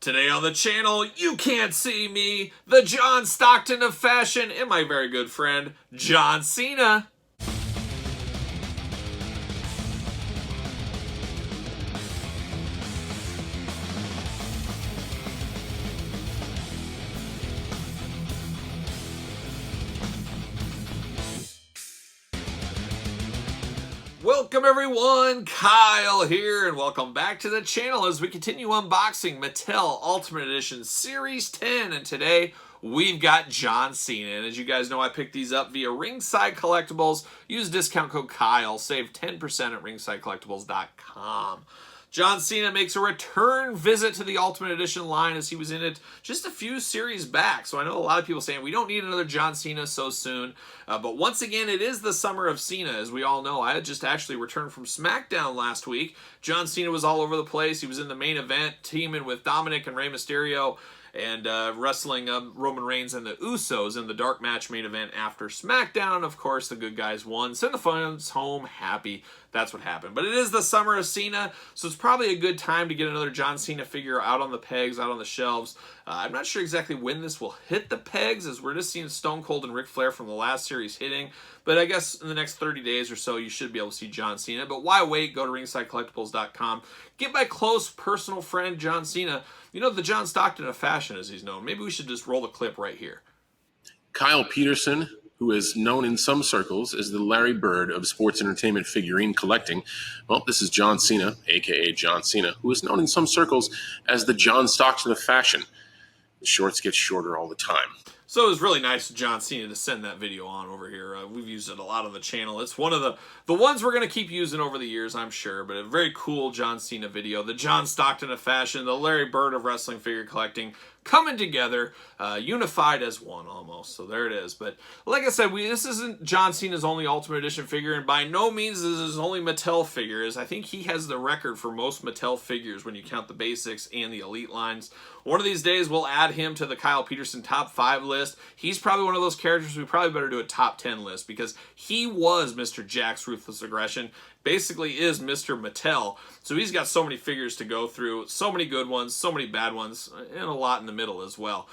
Today on the channel, you can't see me, the John Stockton of fashion, and my very good friend, John Cena. Welcome everyone, Kyle here, and welcome back to the channel as we continue unboxing Mattel Ultimate Edition Series 10, and today we've got John Cena, and as you guys know, I picked these up via Ringside Collectibles. Use discount code Kyle, save 10% at ringsidecollectibles.com. John Cena makes a return visit to the Ultimate Edition line as he was in it just a few series back. So I know a lot of people saying we don't need another John Cena so soon. But once again, it is the summer of Cena, as we all know. I had just actually returned from SmackDown last week. John Cena was all over the place. He was in the main event, teaming with Dominic and Rey Mysterio, and wrestling Roman Reigns and the Usos in the dark match main event after SmackDown. Of course, the good guys won. Send the fans home happy. That's what happened. But it is the summer of Cena, so it's probably a good time to get another John Cena figure out on the pegs, out on the shelves. I'm not sure exactly when this will hit the pegs, as we're just seeing Stone Cold and Ric Flair from the last series hitting. But I guess in the next 30 days or so, you should be able to see John Cena. But why wait? Go to ringsidecollectibles.com. Get my close personal friend, John Cena. You know, the John Stockton of fashion, as he's known. Maybe we should just roll the clip right here. Kyle Peterson, who is known in some circles as the Larry Bird of sports entertainment figurine collecting. Well, this is John Cena, a.k.a. John Cena, who is known in some circles as the John Stockton of fashion. The shorts get shorter all the time. So it was really nice of John Cena to send that video on over here. We've used it a lot on the channel. It's one of the ones we're going to keep using over the years, I'm sure. But a very cool John Cena video. The John Stockton of fashion, the Larry Bird of wrestling figure collecting, coming together, unified as one almost. So there it is. But like I said, this isn't John Cena's only Ultimate Edition figure, and by no means is his only Mattel figure. I think he has the record for most Mattel figures when you count the basics and the elite lines. One of these days, we'll add him to the Kyle Peterson top 5 list. He's probably one of those characters we probably better do a top 10 list, because he was Mr. Jack's Ruthless Aggression. Basically is Mr. Mattel. So he's got so many figures to go through, so many good ones, so many bad ones, and a lot in the middle as well.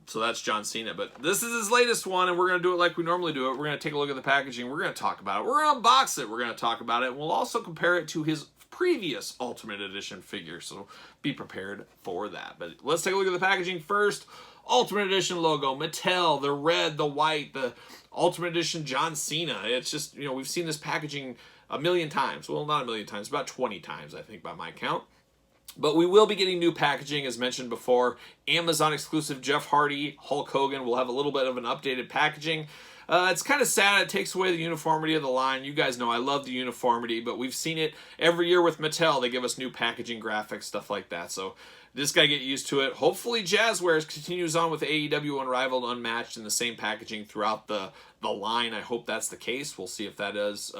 So that's John Cena. But this is his latest one, and we're going to do it like we normally do it. We're going to take a look at the packaging. We're going to talk about it. We're going to unbox it. We're going to talk about it. And we'll also compare it to his previous Ultimate Edition figure. So be prepared for that. But let's take a look at the packaging first. Ultimate Edition logo, Mattel, the red, the white, the Ultimate Edition John Cena. It's just, you know, we've seen this packaging a million times. Well, not a million times, about 20 times, I think, by my count. But we will be getting new packaging, as mentioned before. Amazon exclusive Jeff Hardy, Hulk Hogan will have a little bit of an updated packaging. It's kind of sad. It takes away the uniformity of the line. You guys know I love the uniformity, but we've seen it every year with Mattel. They give us new packaging, graphics, stuff like that. So just got to get used to it. Hopefully Jazzwares continues on with AEW Unrivaled, Unmatched in the same packaging throughout the line. I hope that's the case. We'll see if that does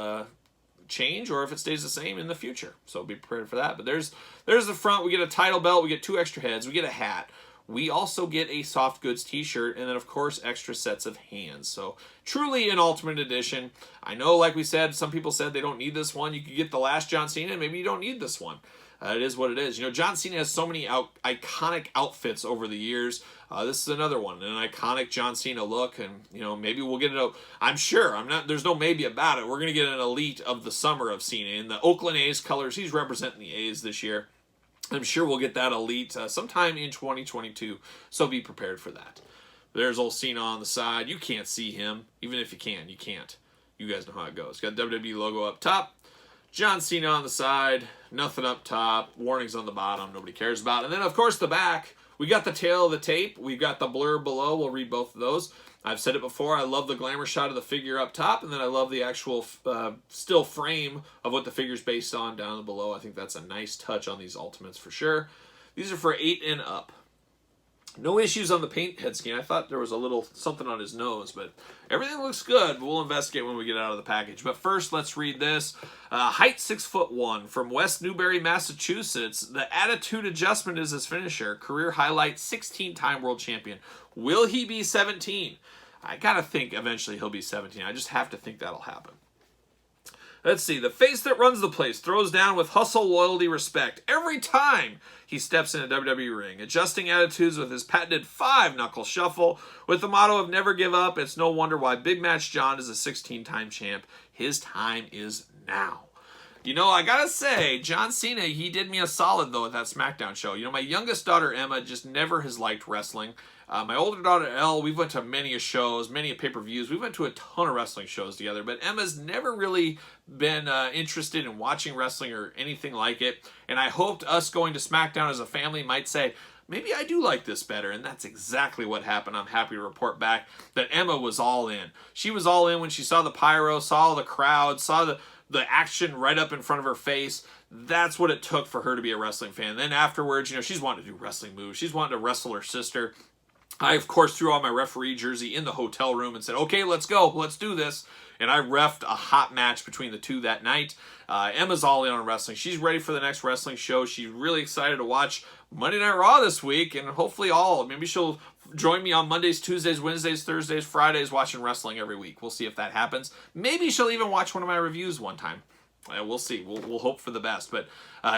change or if it stays the same in the future. So be prepared for that. But there's the front. We get a title belt. We get 2 extra heads. We get a hat. We also get a soft goods t-shirt, and then of course extra sets of hands. So truly an Ultimate Edition. I know, like we said, some people said they don't need this one. You could get the last John Cena, maybe you don't need this one. It is what it is. You know, John Cena has so many iconic outfits over the years. This is another one, an iconic John Cena look, and you know, maybe we'll get it. I'm sure. There's no maybe about it. We're gonna get an elite of the summer of Cena in the Oakland A's colors. He's representing the A's this year. I'm sure we'll get that elite sometime in 2022. So be prepared for that. There's old Cena on the side. You can't see him, even if you can. You can't. You guys know how it goes. Got WWE logo up top. John Cena on the side, nothing up top, warnings on the bottom, nobody cares about. And then, of course, the back, we got the tail of the tape, we've got the blur below, we'll read both of those. I've said it before, I love the glamour shot of the figure up top, and then I love the actual still frame of what the figure's based on down below. I think that's a nice touch on these Ultimates for sure. These are for 8 and up. No issues on the paint head scan. I thought there was a little something on his nose, but everything looks good. We'll investigate when we get out of the package. But first, let's read this. Height 6'1" from West Newbury, Massachusetts. The attitude adjustment is his finisher. Career highlight, 16-time world champion. Will he be 17? I gotta think eventually he'll be 17. I just have to think that'll happen. Let's see. The face that runs the place throws down with hustle, loyalty, respect every time he steps in a WWE ring, adjusting attitudes with his patented 5-knuckle shuffle. With the motto of never give up, it's no wonder why Big Match John is a 16-time champ. His time is now. You know, I gotta say, John Cena, he did me a solid, though, at that SmackDown show. You know, my youngest daughter, Emma, just never has liked wrestling. My older daughter, Elle, we went to many shows, many pay-per-views. We went to a ton of wrestling shows together, but Emma's never really been interested in watching wrestling or anything like it. And I hoped us going to SmackDown as a family might say, maybe I do like this better, and that's exactly what happened. I'm happy to report back that Emma was all in. She was all in when she saw the pyro, saw the crowd, saw the action right up in front of her face. That's what it took for her to be a wrestling fan. Then afterwards, you know, she's wanting to do wrestling moves. She's wanting to wrestle her sister. I, of course, threw on my referee jersey in the hotel room and said, okay, let's go. Let's do this. And I reffed a hot match between the two that night. Emma's all in on wrestling. She's ready for the next wrestling show. She's really excited to watch Monday Night Raw this week, and hopefully maybe she'll join me on Mondays, Tuesdays, Wednesdays, Thursdays, Fridays watching wrestling every week. We'll see if that happens. Maybe she'll even watch one of my reviews one time. We'll see. We'll hope for the best. But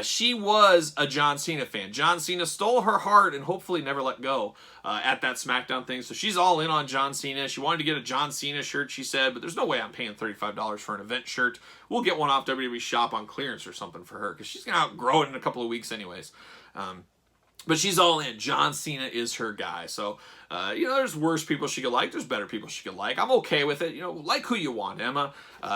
she was a John Cena fan. John Cena stole her heart and hopefully never let go at that SmackDown thing. So she's all in on John Cena. She wanted to get a John Cena shirt, she said, but there's no way I'm paying $35 for an event shirt. We'll get one off WWE Shop on clearance or something for her because she's going to outgrow it in a couple of weeks anyways. But she's all in. John Cena is her guy. So, you know, there's worse people she could like. There's better people she could like. I'm okay with it. You know, like who you want, Emma.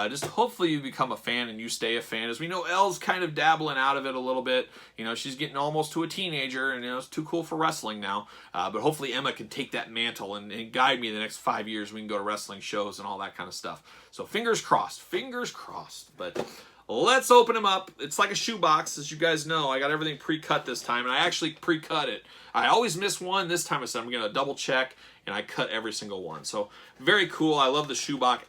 Just hopefully you become a fan and you stay a fan. As we know, Elle's kind of dabbling out of it a little bit. You know, she's getting almost to a teenager and, you know, it's too cool for wrestling now. But hopefully Emma can take that mantle and guide me the next 5 years. We can go to wrestling shows and all that kind of stuff. So fingers crossed. Fingers crossed. But let's open them up. It's like a shoebox, as you guys know. I got everything pre-cut this time, and I actually pre-cut it. I always miss one. This time I said I'm going to double check, and I cut every single one. So very cool. I love the shoebox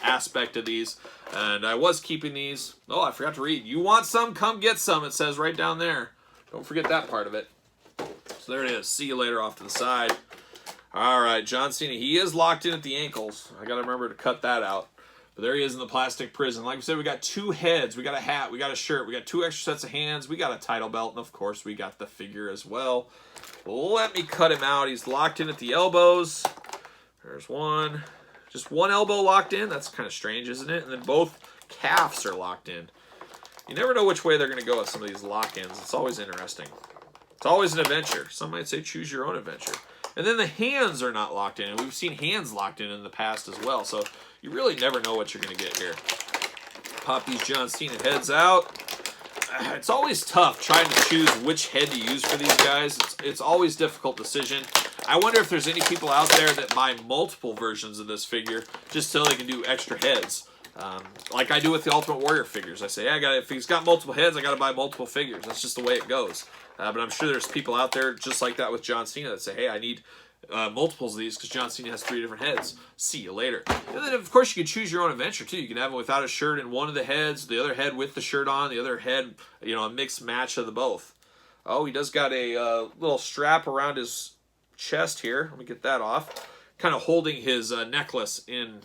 aspect of these, and I was keeping these. Oh, I forgot to read. You want some? Come get some. It says right down there. Don't forget that part of it. So there it is. See you later off to the side. All right, John Cena. He is locked in at the ankles. I got to remember to cut that out. But there he is in the plastic prison. Like we said, we got 2 heads. We got a hat. We got a shirt. We got 2 extra sets of hands. We got a title belt. And, of course, we got the figure as well. Let me cut him out. He's locked in at the elbows. There's one. Just one elbow locked in. That's kind of strange, isn't it? And then both calves are locked in. You never know which way they're going to go with some of these lock-ins. It's always interesting. It's always an adventure. Some might say choose your own adventure. And then the hands are not locked in. And we've seen hands locked in the past as well. So you really never know what you're going to get here. Pop these John Cena heads out. It's always tough trying to choose which head to use for these guys. It's always a difficult decision. I wonder if there's any people out there that buy multiple versions of this figure just so they can do extra heads. Like I do with the Ultimate Warrior figures. I say, if he's got multiple heads, I got to buy multiple figures. That's just the way it goes. But I'm sure there's people out there just like that with John Cena that say, hey, I need multiples of these because John Cena has 3 different heads. See you later. And then, of course, you can choose your own adventure, too. You can have him without a shirt in one of the heads, the other head with the shirt on, the other head, you know, a mixed match of the both. Oh, he does got a little strap around his chest here. Let me get that off. Kind of holding his necklace in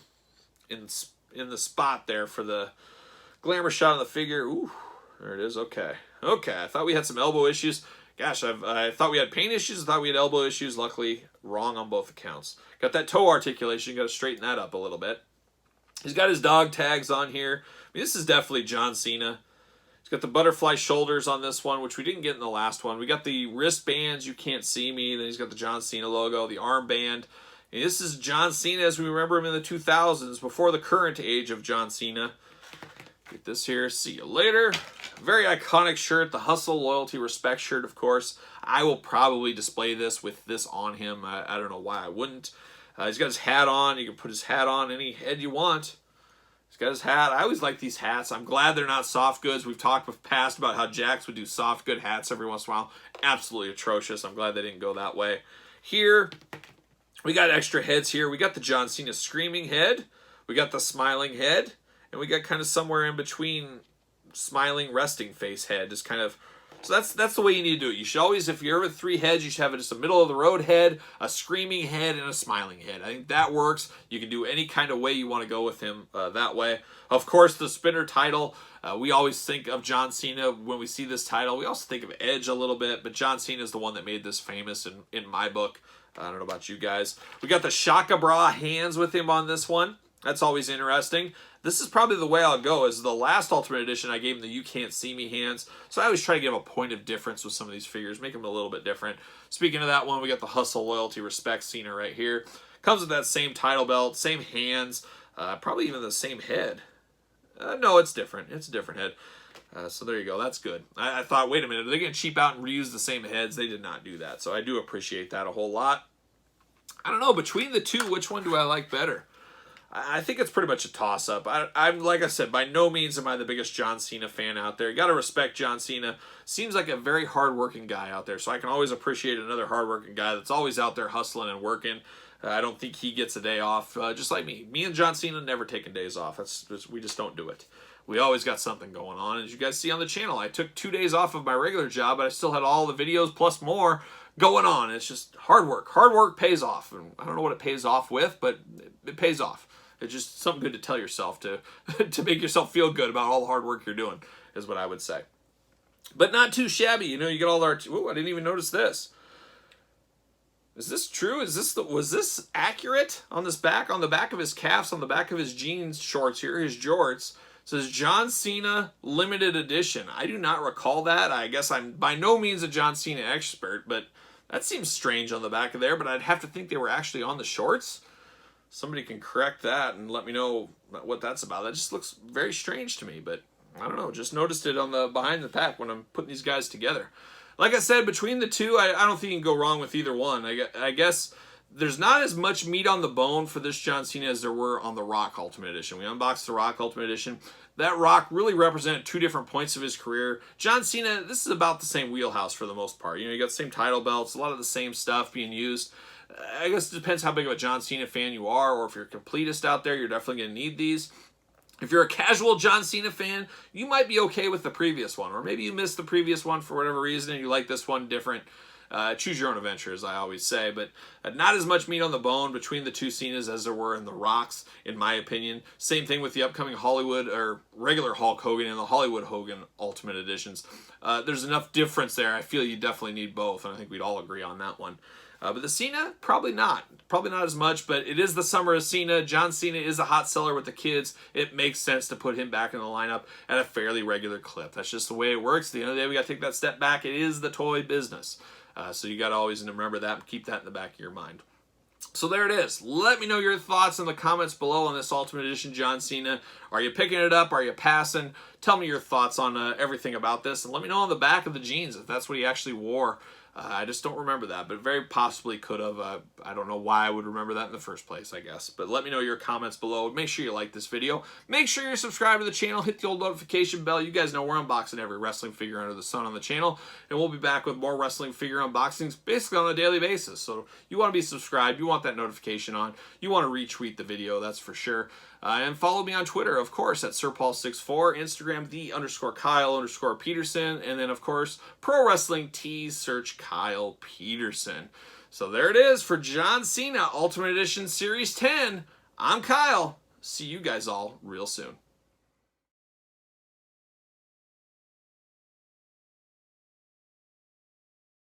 the spot there for the glamour shot of the figure. Ooh, there it is. Okay. I thought we had some elbow issues. Gosh, I thought we had pain issues. I thought we had elbow issues. Luckily, wrong on both accounts. Got that toe articulation. Got to straighten that up a little bit. He's got his dog tags on here. I mean, this is definitely John Cena. He's got the butterfly shoulders on this one, which we didn't get in the last one. We got the wristbands. You can't see me. Then he's got the John Cena logo, the armband. And this is John Cena as we remember him in the 2000s, before the current age of John Cena. Get this here. See you later. Very iconic shirt. The hustle, loyalty, respect shirt, of course. I will probably display this with this on him. I don't know why I wouldn't. He's got his hat on. You can put his hat on any head you want. He's got his hat. I always like these hats. I'm glad they're not soft goods. We've talked with past about how Jax would do soft good hats every once in a while. Absolutely atrocious. I'm glad they didn't go that way. Here, we got extra heads here. We got the John Cena screaming head. We got the smiling head. And we got kind of somewhere in between smiling resting face head. Just kind of So that's the way you need to do it. You should always, if you're ever 3 heads, you should have just a middle of the road head, a screaming head, and a smiling head. I think that works. You can do any kind of way you want to go with him that way. Of course, the spinner title, we always think of John Cena when we see this title. We also think of Edge a little bit, but John Cena is the one that made this famous in my book. I don't know about you guys. We got the Shaka Bra hands with him on this one. That's always interesting. This is probably the way I'll go. Is the last Ultimate Edition, I gave him the You Can't See Me hands. So I always try to give a point of difference with some of these figures, make them a little bit different. Speaking of that one, we got the Hustle, Loyalty, Respect Cena right here. Comes with that same title belt, same hands, probably even the same head. No, it's different. It's a different head. So there you go. That's good. I thought, wait a minute, are they going to cheap out and reuse the same heads? They did not do that. So I do appreciate that a whole lot. I don't know. Between the two, which one do I like better? I think it's pretty much a toss-up. I'm like I said, by no means am I the biggest John Cena fan out there. You got to respect John Cena. Seems like a very hard-working guy out there, so I can always appreciate another hard-working guy that's always out there hustling and working. I don't think he gets a day off, just like me. Me and John Cena never taking days off. We just don't do it. We always got something going on. As you guys see on the channel, I took 2 days off of my regular job, but I still had all the videos plus more going on. It's just hard work. Hard work pays off. And I don't know what it pays off with, but it pays off. It's just something good to tell yourself to make yourself feel good about all the hard work you're doing, is what I would say. But not too shabby. You know, you get all our... Ooh, I didn't even notice this. Is this true? Was this accurate on this back? On the back of his calves, on the back of his jeans shorts here, his jorts, it says John Cena Limited Edition. I do not recall that. I guess I'm by no means a John Cena expert, but that seems strange on the back of there, but I'd have to think they were actually on the shorts. Somebody can correct that and let me know what that's about. That just looks very strange to me, but I don't know. Just noticed it on the behind the pack when I'm putting these guys together. Like I said, between the two, I don't think you can go wrong with either one. I guess there's not as much meat on the bone for this John Cena as there were on the Rock Ultimate Edition. We unboxed the Rock Ultimate Edition. That Rock really represented 2 different points of his career. John Cena, this is about the same wheelhouse for the most part. You know, you got the same title belts, a lot of the same stuff being used. I guess it depends how big of a John Cena fan you are, or if you're a completist out there, you're definitely going to need these. If you're a casual John Cena fan, you might be okay with the previous one, or maybe you missed the previous one for whatever reason and you like this one different. Choose your own adventure, as I always say, but not as much meat on the bone between the 2 Cenas as there were in the Rocks, in my opinion. Same thing with the upcoming Hollywood, or regular Hulk Hogan and the Hollywood Hogan Ultimate Editions. There's enough difference there. I feel you definitely need both, and I think we'd all agree on that one. But the Cena, probably not. Probably not as much, but it is the summer of Cena. John Cena is a hot seller with the kids. It makes sense to put him back in the lineup at a fairly regular clip. That's just the way it works. At the end of the day, we got to take that step back. It is the toy business. So you got to always remember that and keep that in the back of your mind. So there it is. Let me know your thoughts in the comments below on this Ultimate Edition John Cena. Are you picking it up? Are you passing? Tell me your thoughts on everything about this. And let me know on the back of the jeans if that's what he actually wore. I just don't remember that, but very possibly could have. I don't know why I would remember that in the first place, I guess. But let me know your comments below. Make sure you like this video. Make sure you're subscribed to the channel. Hit the old notification bell. You guys know we're unboxing every wrestling figure under the sun on the channel. And we'll be back with more wrestling figure unboxings basically on a daily basis. So you want to be subscribed. You want that notification on. You want to retweet the video, that's for sure. And follow me on Twitter, of course, at SirPaul64, Instagram, _Kyle_Peterson, and then, of course, Pro Wrestling Tees, search Kyle Peterson. So there it is for John Cena Ultimate Edition Series 10. I'm Kyle. See you guys all real soon.